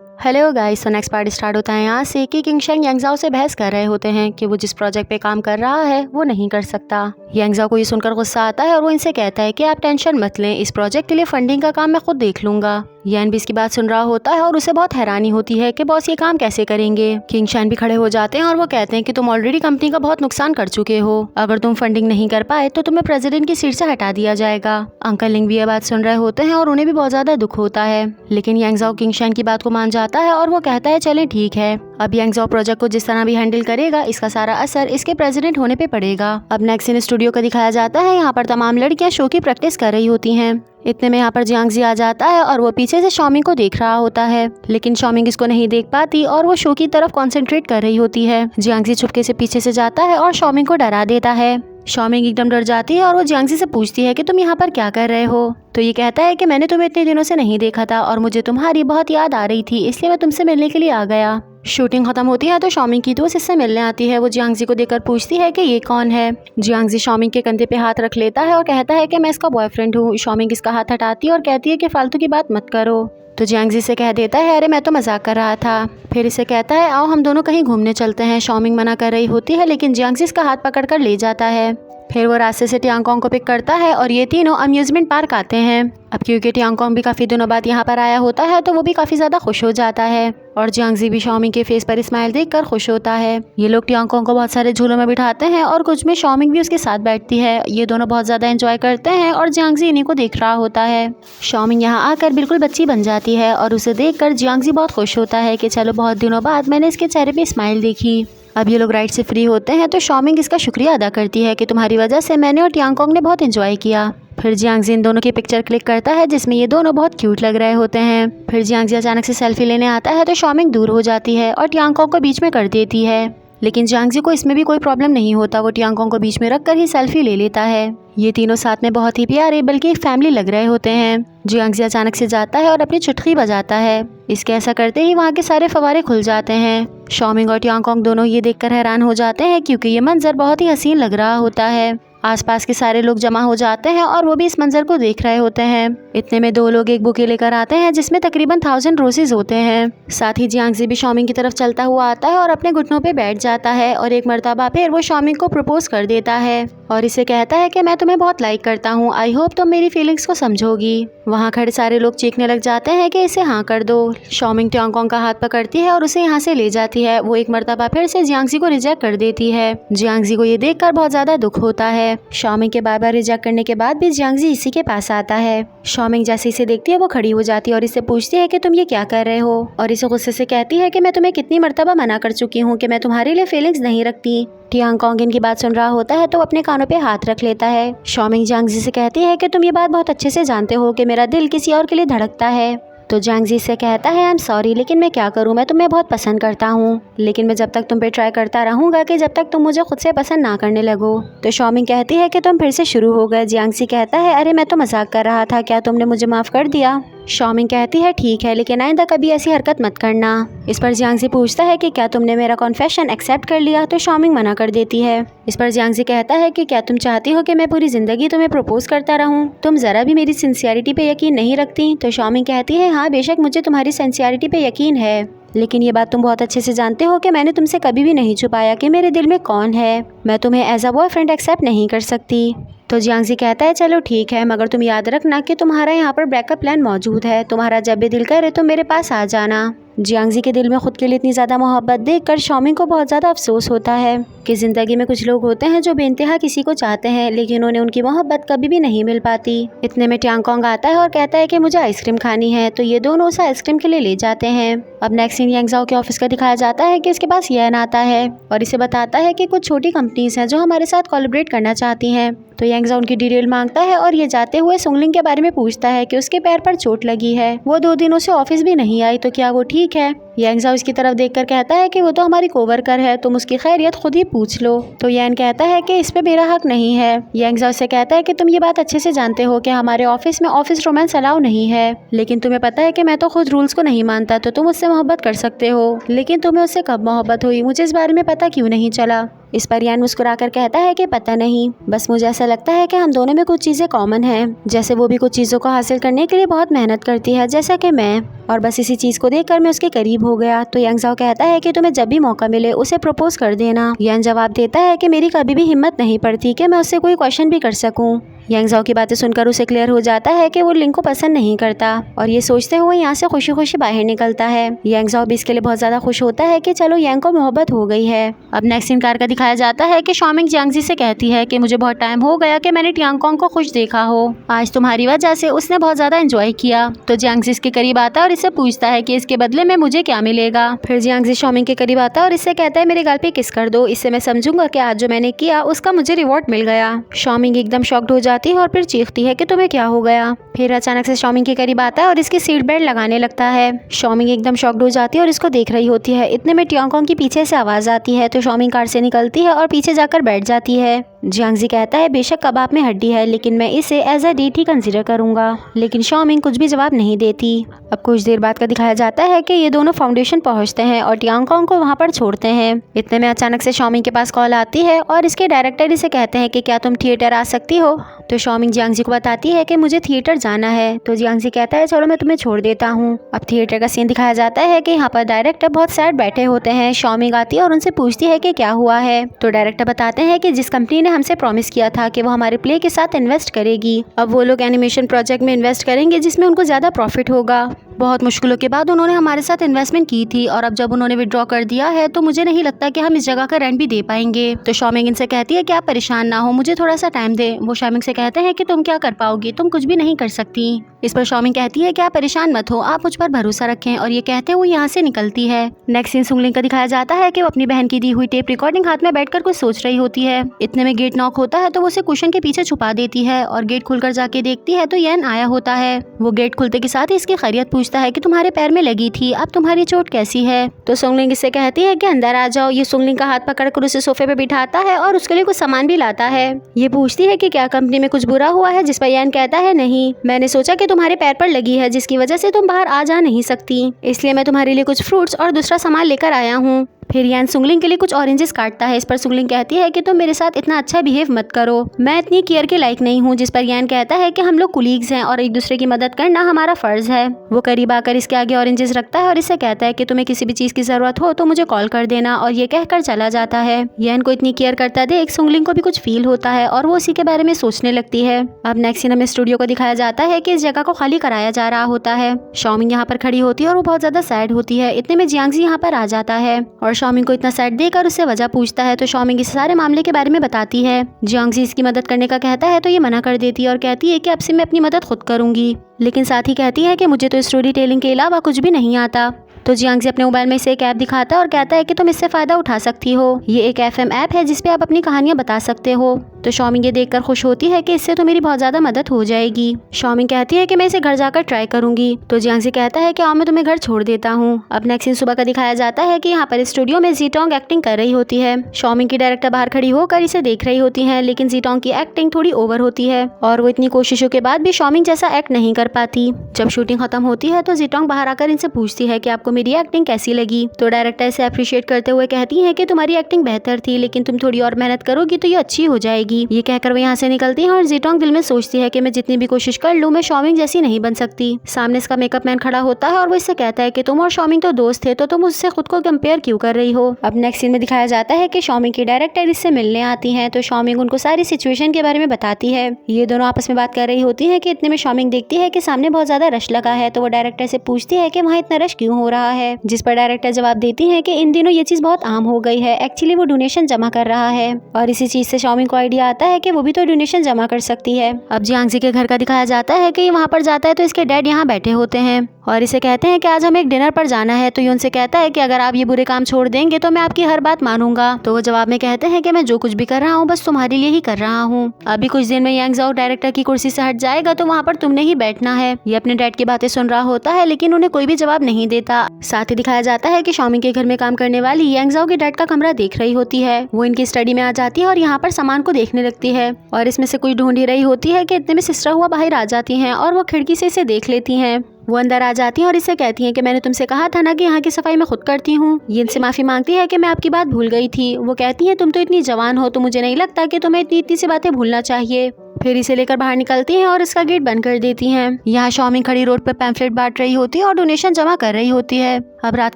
Hello guys, तो next part start होता है यहाँ से कि किंगशेंग यांगजाओ से बहस कर रहे होते हैं कि वो जिस प्रोजेक्ट पे काम कर रहा है वो नहीं कर सकता। यांगजाओ को ये सुनकर गुस्सा आता है और वो इनसे कहता है कि आप टेंशन मत लें, इस प्रोजेक्ट के लिए फंडिंग का काम मैं खुद देख लूंगा। यान भी इसकी बात सुन रहा होता है और उसे बहुत हैरानी होती है कि बॉस ये काम कैसे करेंगे। किंगशेन भी खड़े हो जाते हैं और वो कहते हैं कि तुम ऑलरेडी कंपनी का बहुत नुकसान कर चुके हो, अगर तुम फंडिंग नहीं कर पाए तो तुम्हें प्रेसिडेंट की सीट से हटा दिया जाएगा। अंकल लिंग भी ये बात सुन रहे होते हैं और उन्हें भी बहुत ज्यादा दुख होता है, लेकिन यांगजाओ किंगशेन की बात को मान जाता है और वो कहता है चलें ठीक है, अब यांगजाओ प्रोजेक्ट को जिस तरह भी हैंडल करेगा इसका सारा असर इसके प्रेसिडेंट होने पे पड़ेगा। अब नेक्स्ट सीन स्टूडियो का दिखाया जाता है, यहाँ पर तमाम लड़कियां शो की प्रैक्टिस कर रही होती हैं। इतने में यहाँ पर जियांगजी आ जाता है और वो पीछे से शॉमिंग को देख रहा होता है, लेकिन शॉमिंग इसको नहीं देख पाती और वो शो की तरफ कंसंट्रेट कर रही होती है। जियांगजी चुपके से पीछे से जाता है और शॉमिंग को डरा देता है। शॉमिंग एकदम डर जाती है और वो जियांगजी से पूछती है कि तुम यहाँ पर क्या कर रहे हो। तो ये कहता है कि मैंने तुम्हें इतने दिनों से नहीं देखा था और मुझे तुम्हारी बहुत याद आ रही थी, इसलिए मैं तुमसे मिलने के लिए आ गया। शूटिंग खत्म होती है तो शॉमिंग की दोस्त इससे मिलने आती है। वो जियांगजी को देखकर पूछती है कि ये कौन है। जियांगजी शॉमिंग के कंधे पे हाथ रख लेता है और कहता है कि मैं इसका बॉयफ्रेंड हूँ। शॉमिंग इसका हाथ हटाती है और कहती है कि फालतू की बात मत करो। तो जियांगजी से कह देता है अरे मैं तो मजाक कर रहा था। फिर इसे कहता है आओ हम दोनों कहीं घूमने चलते हैं। शॉमिंग मना कर रही होती है, लेकिन जियांगजी इसका हाथ पकड़ कर ले जाता है। फिर वो रास्ते से टियांगकोंग को पिक करता है और ये तीनों अम्यूजमेंट पार्क आते हैं। अब क्योंकि टियांगकोंग भी काफ़ी दिनों बाद यहाँ पर आया होता है तो वो भी काफ़ी ज़्यादा खुश हो जाता है और जियांगजी भी शॉमिंग के फेस पर स्माइल देखकर खुश होता है। ये लोग टियांगकोंग को बहुत सारे झूलों में बिठाते हैं और कुछ में शॉमिंग भी उसके साथ बैठती है। ये दोनों बहुत ज़्यादा एंजॉय करते हैं और जियांगजी इन्हीं को देख रहा होता है। शॉमिंग यहाँ आकर बिल्कुल बच्ची बन जाती है और उसे देखकर जियांगजी बहुत खुश होता है कि चलो बहुत दिनों बाद मैंने इसके चेहरे पे स्माइल देखी। अब ये लोग राइड से फ्री होते हैं तो शॉमिंग इसका शुक्रिया अदा करती है कि तुम्हारी वजह से मैंने और टियांगकोंग ने बहुत एंजॉय किया। फिर जियांगजी इन दोनों की पिक्चर क्लिक करता है जिसमें ये दोनों बहुत क्यूट लग रहे होते हैं। फिर जियांगजी अचानक से सेल्फी लेने आता है तो शॉमिंग दूर हो जाती है और टियांगकोंग को बीच में कर देती है, लेकिन जियांगजी को इसमें भी कोई प्रॉब्लम नहीं होता। वो टियांगकोंग को बीच में रखकर ही सेल्फी ले लेता है। ये तीनों साथ में बहुत ही प्यारे बल्कि एक फैमिली लग रहे होते हैं। जियांगजी अचानक से जाता है और अपनी चुटकी बजाता है। इसके ऐसा करते ही वहाँ के सारे फवारे खुल जाते हैं। शॉमिंग और टियांगकोंग दोनों ये देखकर हैरान हो जाते हैं क्योंकि ये मंजर बहुत ही हसीन लग रहा होता है। आसपास के सारे लोग जमा हो जाते हैं और वो भी इस मंजर को देख रहे होते हैं। इतने में दो लोग एक बुके लेकर आते हैं जिसमें तकरीबन 1000 रोजेज होते हैं। साथ ही जियांगजी भी शॉमिंग की तरफ चलता हुआ आता है और अपने घुटनों पे बैठ जाता है और एक मर्तबा फिर वो शॉमिंग को प्रपोज कर देता है और इसे कहता है कि मैं तुम्हें बहुत लाइक करता हूँ, आई होप तुम मेरी फीलिंग्स को समझोगी। वहाँ खड़े सारे लोग चीखने लग जाते हैं कि इसे हाँ कर दो। शॉमिंग टियांगकोंग का हाथ पकड़ती है और उसे यहाँ से ले जाती है। वो एक मर्तबा फिर से जियांगजी को रिजेक्ट कर देती है। जियांगजी को ये देखकर बहुत ज्यादा दुख होता है। शॉमिंग के बार बार रिजेक्ट करने के बाद भी जियांगजी इसी के पास आता है। शॉमिंग जैसे इसे देखती है वो खड़ी हो जाती है और इससे पूछती है कि तुम ये क्या कर रहे हो, और इसे गुस्से से कहती है कि मैं तुम्हें कितनी मर्तबा मना कर चुकी हूँ कि मैं तुम्हारे लिए फीलिंग्स नहीं रखती। टियांगकोंग इनकी बात सुन रहा होता है तो अपने कानों पे हाथ रख लेता है। शॉमिंग जियांगजी से कहती है कि तुम ये बात बहुत अच्छे से जानते हो कि मेरा दिल किसी और के लिए धड़कता है। तो जियांगजी से कहता है आई एम सॉरी, लेकिन मैं क्या करूँ, मैं तुम्हें बहुत पसंद करता हूँ, लेकिन मैं जब तक तुम पे ट्राई करता रहूँगा कि जब तक तुम मुझे खुद से पसंद ना करने लगो। तो शॉमिंग कहती है कि तुम फिर से शुरू हो गए। जियांगजी कहता है अरे मैं तो मजाक कर रहा था, क्या तुमने मुझे माफ़ कर दिया। शॉमिंग कहती है ठीक है, लेकिन आइंदा कभी ऐसी हरकत मत करना। इस पर जियांगजी पूछता है कि क्या तुमने मेरा कॉन्फेशन एक्सेप्ट कर लिया। तो शॉमिंग मना कर देती है। इस पर जियांगजी कहता है कि क्या तुम चाहती हो कि मैं पूरी जिंदगी तुम्हें प्रपोज करता रहूं, तुम जरा भी मेरी सिंसियरिटी पे यकीन नहीं रखती। तो शॉमिंग कहती है हाँ बेशक मुझे तुम्हारी सिंसियरिटी पे यकीन है, लेकिन ये बात तुम बहुत अच्छे से जानते हो कि मैंने तुमसे कभी भी नहीं छुपाया कि मेरे दिल में कौन है। मैं तुम्हें एज अ बॉयफ्रेंड एक्सेप्ट नहीं कर सकती। तो जियांगजी कहता है चलो ठीक है, मगर तुम याद रखना कि तुम्हारा यहाँ पर बैकअप प्लान मौजूद है, तुम्हारा जब भी दिल करे तो मेरे पास आ जाना। जियांगजी के दिल में खुद के लिए इतनी ज़्यादा मोहब्बत देखकर शॉमिंग को बहुत ज़्यादा अफसोस होता है कि ज़िंदगी में कुछ लोग होते हैं जो बेइंतहा किसी को चाहते हैं, लेकिन उन्हें उनकी मोहब्बत कभी भी नहीं मिल पाती। इतने में टियांगकोंग आता है और कहता है कि मुझे आइसक्रीम खानी है। तो ये दोनों उसे आइसक्रीम के लिए ले जाते हैं। अब नेक्स्ट सीन यांगजाओ के ऑफिस का दिखाया जाता है कि इसके पास येन आता है और इसे बताता है कि कुछ छोटी कंपनीज हैं जो हमारे साथ कोलैबोरेट करना चाहती हैं। तो यांगजाओ उनकी डिटेल मांगता है और ये जाते हुए सुंगलिंग के बारे में पूछता है कि उसके पैर पर चोट लगी है, वो 2 दिनों से ऑफिस भी नहीं आई, तो क्या वो ठीक है। यांगजाओ इसकी तरफ देखकर कहता है कि वो तो हमारी कोवर्कर है, तुम उसकी खैरियत खुद ही पूछ लो। तो यान कहता है कि इस पे मेरा हक नहीं है। यांगजाओ से कहता है कि तुम ये बात अच्छे से जानते हो कि हमारे ऑफिस में ऑफिस रोमांस अलाउ नहीं है, लेकिन तुम्हें पता है कि मैं तो खुद रूल्स को नहीं मानता, तो तुम उससे मोहब्बत कर सकते हो, लेकिन तुम्हें उससे कब मोहब्बत हुई मुझे इस बारे में पता क्यों नहीं चला। इस पर यान मुस्कुराकर कहता है कि पता नहीं, बस मुझे ऐसा लगता है कि हम दोनों में कुछ चीज़ें कॉमन हैं, जैसे वो भी कुछ चीज़ों को हासिल करने के लिए बहुत मेहनत करती है जैसा कि मैं, और बस इसी चीज़ को देखकर मैं उसके करीब हो गया। तो यांगजाओ कहता है कि तुम्हें जब भी मौका मिले उसे प्रपोज कर देना। यान जवाब देता है कि मेरी कभी भी हिम्मत नहीं पड़ती कि मैं उससे कोई क्वेश्चन भी कर सकूं। यांगजाओ की बातें सुनकर उसे क्लियर हो जाता है कि वो लिंग को पसंद नहीं करता, और ये सोचते हुए यहाँ से खुशी खुशी बाहर निकलता है। यांगजाओ भी इसके लिए बहुत ज़्यादा खुश होता है कि चलो यांग को मोहब्बत हो गई है। अब नेक्स्ट सीन कार का दिखाया जाता है कि शॉमिंग जियांगजी से कहती है कि मुझे बहुत टाइम हो गया कि मैंने टियांगकोंग को खुश देखा हो, आज तुम्हारी वजह से उसने बहुत ज़्यादा एंजॉय किया। तो जियांगजी इसके करीब आता है और इससे पूछता है कि इसके बदले में मुझे क्या मिलेगा। फिर जियांगजी शॉमिंग के करीब आता है और इससे कहता है मेरे गाल पे किस कर दो, इससे मैं समझूंगा कि आज जो मैंने किया उसका मुझे रिवॉर्ड मिल गया। शॉमिंग एकदम शॉक्ड हो जाती है और फिर चीखती है कि तुम्हें क्या हो गया। फिर अचानक से शॉमिंग के करीब आता है और इसकी सीट बेल्ट लगाने लगता है। शॉमिंग एकदम शॉक्ड हो जाती है और इसको देख रही होती है। इतने में टियांगकोंग की पीछे से आवाज़ आती है, तो शॉमिंग कार से निकलती है और पीछे जाकर बैठ जाती है। जियांगजी कहता है बेशक कबाब में हड्डी है, लेकिन मैं इसे एज अ डेट ही कंसिडर करूंगा, लेकिन शॉमिंग कुछ भी जवाब नहीं देती। अब कुछ देर बाद का दिखाया जाता है कि ये दोनों फाउंडेशन पहुंचते हैं और टियांगकोंग को वहां पर छोड़ते हैं। इतने में अचानक से शॉमिंग के पास कॉल आती है और इसके डायरेक्टर इसे कहते हैं कि क्या तुम थिएटर आ सकती हो। तो शॉमिंग जियांगजी को बताती है कि मुझे थिएटर जाना है। तो जियांगजी कहता है चलो मैं तुम्हें छोड़ देता हूँ। अब थिएटर का सीन दिखाया जाता है कि यहाँ पर डायरेक्टर बहुत सैड बैठे होते हैं। शॉमिंग आती है और उनसे पूछती है कि क्या हुआ है। तो डायरेक्टर बताते हैं कि जिस कंपनी ने हमसे प्रॉमिस किया था कि वो हमारे प्ले के साथ इन्वेस्ट करेगी, अब वो लोग एनिमेशन प्रोजेक्ट में इन्वेस्ट करेंगे जिसमें उनको ज़्यादा प्रॉफिट होगा। बहुत मुश्किलों के बाद उन्होंने हमारे साथ इन्वेस्टमेंट की थी, और अब जब उन्होंने विड्रॉ कर दिया है तो मुझे नहीं लगता कि हम इस जगह का रेंट भी दे पाएंगे। तो शॉमिंग इनसे कहती है कि आप परेशान ना हो, मुझे थोड़ा सा टाइम दे। वो शॉमिंग से कहते हैं कि तुम क्या कर पाओगी, तुम कुछ भी नहीं कर सकती। इस पर शॉमिंग कहती है कि आप परेशान मत हो, आप मुझ पर भरोसा रखें, और ये कहते हुए यहाँ से निकलती है। नेक्स्ट सीन सुंगलिंग का दिखाया जाता है कि वो अपनी बहन की दी हुई टेप रिकॉर्डिंग हाथ में बैठकर कुछ सोच रही होती है। इतने में गेट नॉक होता है तो वो उसे कुशन के पीछे छुपा देती है, और गेट खुलकर जाके देखती है तो यन आया होता है। वो गेट खुलते के साथ ही इसकी खैरियत पूछता है कि तुम्हारे पैर में लगी थी, अब तुम्हारी चोट कैसी है। तो सुंगलिंग इससे कहती है कि अंदर आ जाओ। ये सुंगलिंग का हाथ पकड़कर उसे सोफे पे बिठाता है और उसके लिए कुछ सामान भी लाता है। ये पूछती है कि क्या कंपनी में कुछ बुरा हुआ है, जिस पर यान कहता है नहीं, मैंने सोचा कि तुम्हारे पैर पर लगी है जिसकी वजह से तुम बाहर आ जा नहीं सकती, इसलिए मैं तुम्हारे लिए कुछ फ्रूट्स और दूसरा सामान लेकर आया हूँ। फिर यान सुंगलिंग के लिए कुछ ऑरेंजेस काटता है। इस पर सुंगलिंग कहती है कि तुम मेरे साथ इतना अच्छा बिहेव मत करो, मैं इतनी केयर के लायक नहीं हूँ। जिस पर यान कहता है कि हम लोग कुलीग्स हैं और एक दूसरे की मदद करना हमारा फर्ज है। वो करीब आकर इसके आगे ऑरेंजेस रखता है और इससे कहता है कि तुम्हें किसी भी चीज की जरूरत हो तो मुझे कॉल कर देना, और ये कहकर चला जाता है। यान को इतनी केयर करता देख सुंगलिंग को भी कुछ फील होता है और वो उसी के बारे में सोचने लगती है। अब नेक्स्ट सीन में स्टूडियो को दिखाया जाता है कि इस जगह को खाली कराया जा रहा होता है। शॉमिंग यहाँ पर खड़ी होती है और वो बहुत ज्यादा सैड होती है। इतने में जियांगजी यहाँ पर आ जाता है और शॉमिंग को इतना सैड देकर उससे वजह पूछता है। तो शॉमिंग इस सारे मामले के बारे में बताती है। जियांगजी इसकी मदद करने का कहता है तो ये मना कर देती है और कहती है कि अब से मैं अपनी मदद खुद करूंगी, लेकिन साथ ही कहती है कि मुझे तो स्टोरी टेलिंग के अलावा कुछ भी नहीं आता। तो जियांगजी अपने मोबाइल में इसे एक ऐप दिखाता है और कहता है कि तुम इससे फ़ायदा उठा सकती हो। ये एक FM ऐप है जिसपे आप अपनी कहानियां बता सकते हो। तो शॉमिंग ये देखकर खुश होती है कि इससे तो मेरी बहुत ज़्यादा मदद हो जाएगी। शॉमिंग कहती है कि मैं इसे घर जाकर ट्राई करूंगी। तो जियांगजी कहता है कि आओ मैं तुम्हें घर छोड़ देता हूँ। अब नेक्स्ट दिन सुबह का दिखाया जाता है कि यहाँ पर स्टूडियो में जीटोंग एक्टिंग कर रही होती है। शॉमिंग की डायरेक्टर बाहर खड़ी होकर इसे देख रही होती है, लेकिन जीटोंग की एक्टिंग थोड़ी ओवर होती है और वो इतनी कोशिशों के बाद भी शॉमिंग जैसा एक्ट नहीं कर पाती। जब शूटिंग खत्म होती है तो जीटोंग बाहर आकर इनसे पूछती है कि आपको मेरी एक्टिंग कैसी लगी। तो डायरेक्टर इसे अप्रिशिएट करते हुए कहती है कि तुम्हारी एक्टिंग बेहतर थी, लेकिन तुम थोड़ी और मेहनत करोगी तो ये अच्छी हो जाएगी। ये कहकर वो यहाँ से निकलती है और जीटोंग दिल में सोचती है कि मैं जितनी भी कोशिश कर लूँ मैं शॉमिंग जैसी नहीं बन सकती। सामने इसका मेकअप मैन खड़ा होता है और वो इससे कहता है कि तुम और शॉमिंग तो दोस्त थे, तो तुम उससे खुद को कंपेयर क्यों कर रही हो। अब नेक्स्ट सीन में दिखाया जाता है कि शॉमिंग की डायरेक्टर इससे मिलने आती है। तो शॉमिंग उनको सारी सिचुएशन के बारे में बताती है। ये दोनों आपस में बात कर रही होती है कि इतने में शॉमिंग देखती है कि सामने बहुत ज्यादा रश लगा है। तो वो डायरेक्टर से पूछती है कि वहाँ इतना रश क्यों हो रहा है, जिस पर डायरेक्टर जवाब देती है कि इन दिनों ये चीज बहुत आम हो गई है, एक्चुअली वो डोनेशन जमा कर रहा है। और इसी चीज से शॉमिंग को आइडिया आइडिया आता है कि वो भी तो डोनेशन जमा कर सकती है। अब जियांगजी के घर का दिखाया जाता है कि ये वहाँ पर जाता है तो इसके डैड यहाँ बैठे होते हैं और इसे कहते हैं कि आज हमें एक डिनर पर जाना है। तो ये उनसे कहता है कि अगर आप ये बुरे काम छोड़ देंगे तो मैं आपकी हर बात मानूंगा। तो वो जवाब में कहते हैं कि मैं जो कुछ भी कर रहा हूँ बस तुम्हारे लिए ही कर रहा हूँ। अभी कुछ दिन में यांग ज़ाओ डायरेक्टर की कुर्सी से हट जाएगा तो वहाँ पर तुमने ही बैठना है। ये अपने डैड की बातें सुन रहा होता है लेकिन उन्हें कोई भी जवाब नहीं देता। साथ ही दिखाया जाता है कि शॉमिंग के घर में काम करने वाली यांग ज़ाओ के डैड का कमरा देख रही होती है। वो इनकी स्टडी में आ जाती है और यहाँ पर सामान को देखने लगती है और इसमें से कुछ ढूंढ ही रही होती है कि इतने में सिस्टर हुआ बाहर आ जाती हैं और वो खिड़की से इसे देख लेती हैं। वो अंदर आ जाती हैं और इसे कहती हैं कि मैंने तुमसे कहा था ना कि यहाँ की सफाई मैं खुद करती हूँ। ये इनसे माफी मांगती है कि मैं आपकी बात भूल गई थी। वो कहती हैं तुम तो इतनी जवान हो तो मुझे नहीं लगता कि तुम्हें इतनी सी बातें भूलना चाहिए। फिर इसे लेकर बाहर निकलती हैं और इसका गेट बंद कर देती हैं। यहाँ शॉमिंग खड़ी रोड पर पैम्फलेट बांट रही होती है और डोनेशन जमा कर रही होती है। अब रात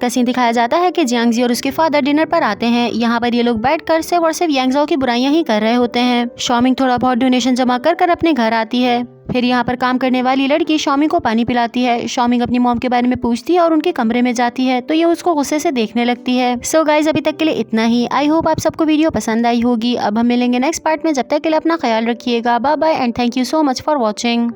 का सीन दिखाया जाता है कि जियांगजी और उसके फादर डिनर पर आते हैं। यहाँ पर ये लोग बैठकर सिर्फ और सिर्फ यांग ज़ाओ की बुराइयां ही कर रहे होते हैं। शॉमिंग थोड़ा बहुत डोनेशन जमा कर अपने घर आती है। फिर यहाँ पर काम करने वाली लड़की शॉमिंग को पानी पिलाती है। शॉमिंग अपनी मॉम के बारे में पूछती है और उनके कमरे में जाती है तो ये उसको गुस्से से देखने लगती है। सो गाइज अभी तक के लिए इतना ही। आई होप आप सबको वीडियो पसंद आई होगी। अब हम मिलेंगे नेक्स्ट पार्ट में। जब तक के लिए अपना ख्याल रखिएगा। Bye bye and thank you so much for watching.